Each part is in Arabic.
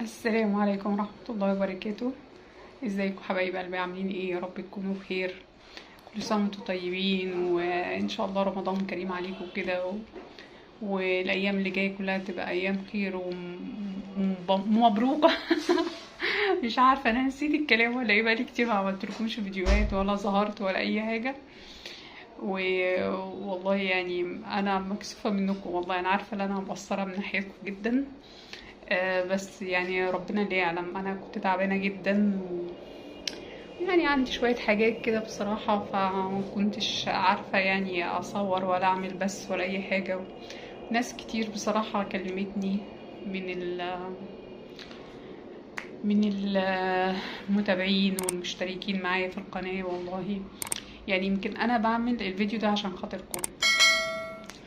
السلام عليكم ورحمة الله وبركاته. ازيكم حبايب قلبي؟ عاملين ايه؟ يا رب تكونوا بخير. كل سنة وانتم طيبين، وان شاء الله رمضان كريم عليكم كده والايام اللي جاية كلها تبقى ايام خير ومبروكة. مش عارفة انا نسيت الكلام ولا ايه، بقالي كتير ما عملتلكمش فيديوهات ولا ظهرت ولا اي حاجة. والله يعني انا مكسوفة منكم، والله انا عارفة ان انا مقصرة من ناحيتكم جدا. بس يعني ربنا اللي يعلم، انا كنت تعبانه جدا يعني عندي شويه حاجات كده بصراحه، فما كنتش عارفه يعني اصور ولا اعمل بس ولا اي حاجه. ناس كتير بصراحه كلمتني من من المتابعين والمشتركين معايا في القناه، والله يعني يمكن انا بعمل الفيديو ده عشان خاطركم،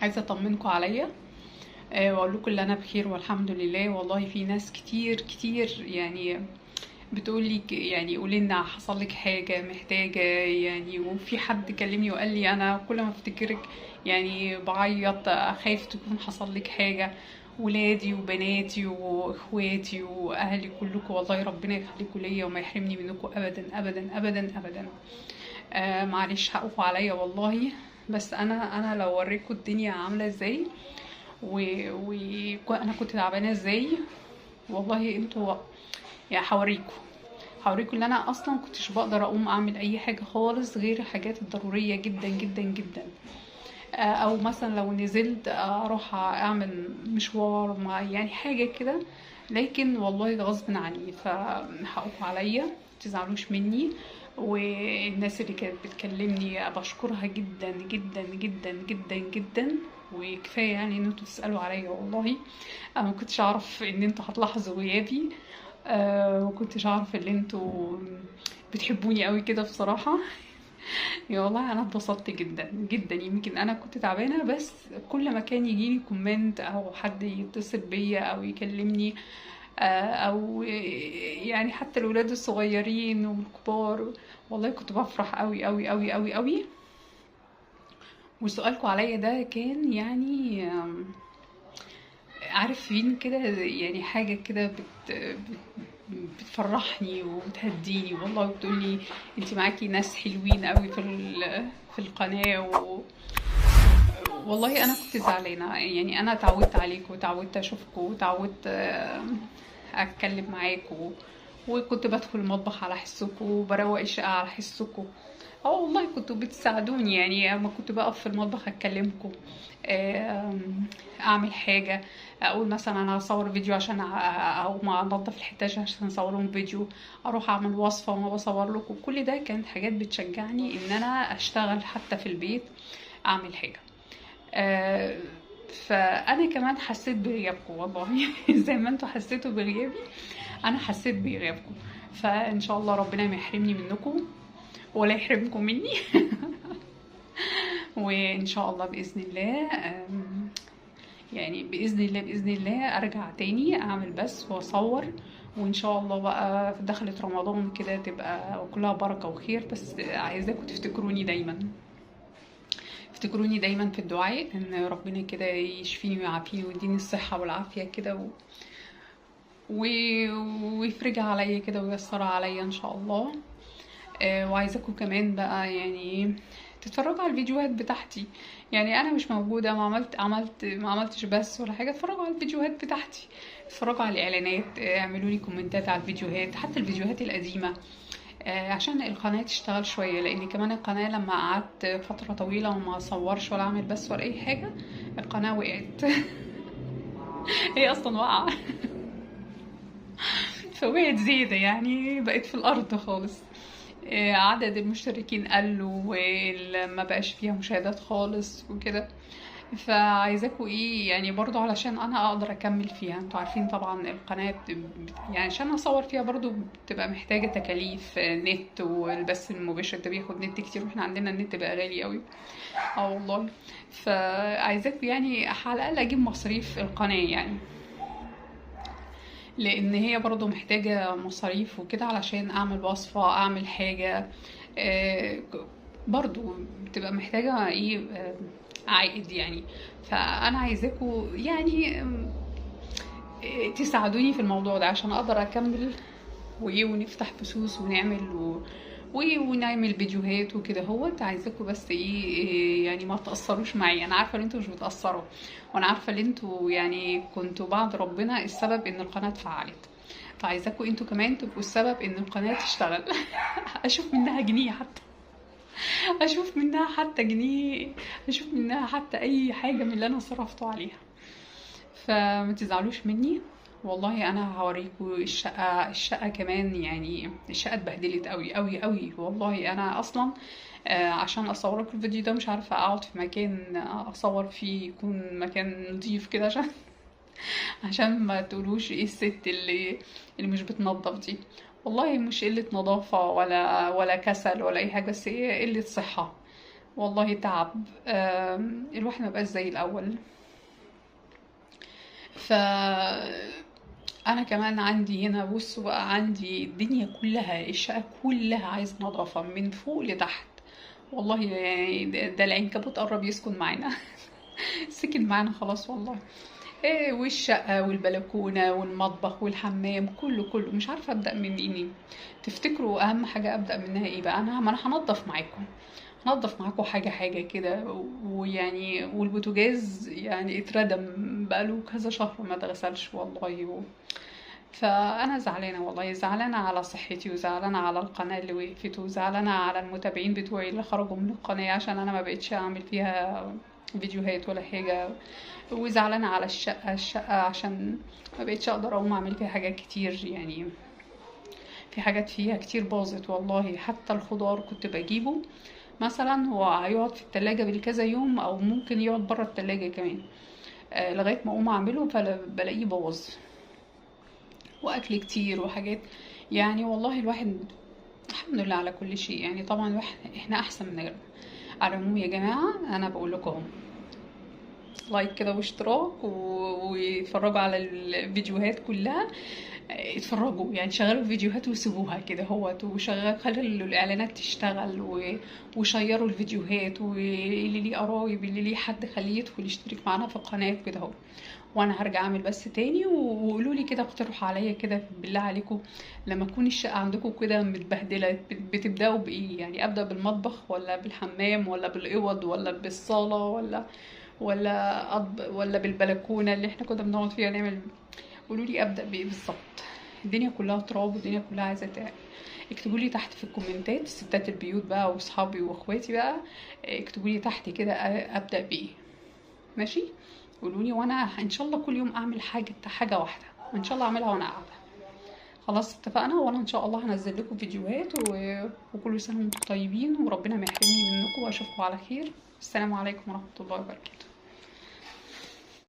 عايزه اطمنكم عليا. واقول لكم ان انا بخير والحمد لله. والله في ناس كتير كتير يعني بتقول لي يعني قولي لنا حصل لك حاجه محتاجه يعني. وفي حد كلمني وقال لي انا كل ما افتكرك يعني بعيط، خايف تكون حصل لك حاجه. ولادي وبناتي واخواتي واهلي كلكم، والله ربنا يخليكم ليا وما يحرمني منكم ابدا ابدا ابدا ابدا. معلش حقكم عليا والله. بس انا لو وريكم الدنيا عامله ازاي وانا كنت تعبانه ازاي، والله انتوا يعني هوريكم ان انا اصلا كنتش بقدر اقوم اعمل اي حاجه خالص غير الحاجات الضروريه جدا جدا جدا. او مثلا لو نزلت اروح اعمل مشوار مع يعني حاجه كده، لكن والله ده غصب عني، فحقكم عليا متزعلوش مني. والناس اللي كانت بتكلمني بشكرها جدا جدا جدا جدا جدا. وكفايه يعني ان انتوا تسالوا عليا، والله انا ما كنتش اعرف ان انتوا هتلاحظوا غيابي. ما كنتش اعرف ان انتوا بتحبوني قوي كده بصراحه. يا والله انا اتبسطت جدا جدا. يمكن انا كنت تعبانه، بس كل ما كان يجيلي كومنت او حد يتصل بيا او يكلمني، او يعني حتى الولاد الصغيرين والكبار، والله كنت بفرح قوي قوي قوي قوي قوي. وسؤالكم عليا ده كان يعني عارفين كده يعني حاجة كده بتفرحني وبتهديني والله، وبتقولي انت معاكي ناس حلوين قوي في القناة والله انا كنت زعلانة يعني. انا اتعودت عليكم وتعودت اشوفكم وتعودت اتكلم معاكم، وكنت بدخل المطبخ على حسكم وبروق الشقة على حسكم. اه والله كنتوا بتساعدوني يعني اما كنت بقف في المطبخ اكلمكم، اعمل حاجه، اقول مثلا انا هصور فيديو عشان اقوم انضف الحتاج عشان اصور لهم فيديو، اروح اعمل وصفه وانا بصور لكم. كل ده كانت حاجات بتشجعني ان انا اشتغل حتى في البيت، اعمل حاجه. آه، فانا كمان حسيت بغيابكم والله. زي ما انتوا حسيتوا بغيابي انا حسيت بغيابكم. فان شاء الله ربنا ما يحرمني منكم ولا يحرمكم مني. وان شاء الله باذن الله يعني باذن الله باذن الله ارجع تاني اعمل بس واصور. وان شاء الله بقى في دخلة رمضان كده تبقى كلها بركة وخير. بس عايزاكم تفتكروني دايما، افتكروني دايما في الدعاء ان ربنا كده يشفيني ويعافيني ويديني الصحة والعافية كده ويفرجها عليا كده وييسرها عليا ان شاء الله. وعايزاكم كمان بقى يعني تتفرجوا على الفيديوهات بتاعتي. يعني انا مش موجوده، ما عملتش بس ولا حاجه. اتفرجوا على الفيديوهات بتاعتي، اتفرجوا على الاعلانات، اعملوا لي كومنتات على الفيديوهات، حتى الفيديوهات القديمه، عشان القناه تشتغل شويه. لان كمان القناه لما قعدت فتره طويله وما اصورش ولا اعمل بس ولا اي حاجه، القناه وقعت. هي اصلا واقعه. فوقعت زيادة يعني، بقت في الأرض خالص. عدد المشتركين قل وما بقاش فيها مشاهدات خالص وكده. فعايزاكوا ايه يعني برضو علشان انا اقدر اكمل فيها. انتوا عارفين طبعا القناة يعني عشان اصور فيها برضو بتبقى محتاجة تكاليف نت، والبث المباشر ده بياخد نت كتير، واحنا عندنا النت بقى غالي قوي. اه والله. فعايزاكوا يعني على الاقل اجيب مصاريف القناة يعني، لان هي برضو محتاجة مصاريف وكده علشان اعمل وصفة اعمل حاجة. آه، برضو بتبقى محتاجة ايه عائد يعني. فانا عايزاكوا يعني تساعدوني في الموضوع ده عشان اقدر اكمل ونفتح بثوث ونعمل فيديوهات وكده. هو انت عايزاكم بس يعني ما تأثروش معايا. انا عارفه ان انتوا مش بتأثروا، وانا عارفه ان انتوا يعني كنتوا بعد ربنا السبب ان القناه اتفعلت، فعايزاكم انتوا كمان تبقوا السبب ان القناه تشتغل. اشوف منها جنيه حتى، اشوف منها حتى جنيه، اشوف منها حتى اي حاجه من اللي انا صرفته عليها. فما تزعلوش مني والله. انا هوريكم الشقه كمان. يعني الشقه اتبهدلت قوي قوي قوي والله. انا اصلا عشان اصور لكم الفيديو ده مش عارفه اقعد في مكان اصور فيه يكون مكان نضيف كده، عشان ما تقولوش ايه الست اللي مش بتنظف دي. والله مش قله نظافه ولا كسل ولا اي حاجه، بس هي قله صحه والله. تعب. الواحد ما بقاش زي الاول. ف انا كمان عندي هنا، بصوا بقى، عندي الدنيا كلها، الشقه كلها عايزه نظافه من فوق لتحت والله. يعني ده العنكبوت قرب يسكن معانا. سكن معانا خلاص والله. ايه، والشقه والبلكونه والمطبخ والحمام كله مش عارفه ابدا من ايه. تفتكروا اهم حاجه ابدا منها ايه بقى؟ انا هنضف معاكم، هنضف معاكم حاجه حاجه كده. ويعني والبوتاجاز يعني اتردم بقاله كذا شهر ما اتغسلش والله. فانا زعلانه والله، زعلانه على صحتي، وزعلانه على القناه اللي وقفت، وزعلانه على المتابعين بتوعي اللي خرجوا من القناه عشان انا ما بقتش اعمل فيها فيديوهات ولا حاجه. وزعلانه على الشقه عشان ما بقتش اقدر اقوم اعمل فيها حاجات كتير. يعني في حاجات فيها كتير باظت والله. حتى الخضار كنت بجيبه مثلا هو هيقعد في التلاجة بالكذا يوم، او ممكن يقعد برا التلاجة كمان لغايه ما اقوم اعمله فبلاقيه باظ. واكل كتير وحاجات. يعني والله الواحد الحمد لله على كل شيء. يعني طبعا احنا احسن من غيرنا. على العموم يا جماعه، انا بقول لكم لايك كده واشتراك واتفرجوا على الفيديوهات كلها. اتفرجوا يعني، شغلوا الفيديوهات وسيبوها كده اهوت، خلوا الاعلانات تشتغل وشيروا الفيديوهات. واللي ليه قرايب، اللي ليه حد، خليه يدخل يشترك معانا في القناه كده اهو. وانا هرجع اعمل بس تاني. وقولوا لي كده، اقترحوا عليا كده بالله عليكم، لما تكون الشقه عندكم كده متبهدله بتبداوا بايه؟ يعني ابدا بالمطبخ ولا بالحمام ولا بالاوض ولا بالصاله ولا بالبلكونه اللي احنا كنا بنقعد فيها نعمل؟ قولوا لي ابدا بايه بالظبط. الدنيا كلها تراب، والدنيا كلها عايزه اكتبوا لي تحت في الكومنتات، ستات البيوت بقى واصحابي واخواتي بقى، اكتبوا لي تحت كده ابدا بايه. ماشي؟ قولوا لي، وانا ان شاء الله كل يوم اعمل حاجه واحده، وان شاء الله اعملها وانا قاعده. خلاص اتفقنا. وانا ان شاء الله هنزل لكم فيديوهات وكل سنه وانتم طيبين، وربنا ما يحرمني منكم، واشوفكم على خير. السلام عليكم ورحمه الله وبركاته.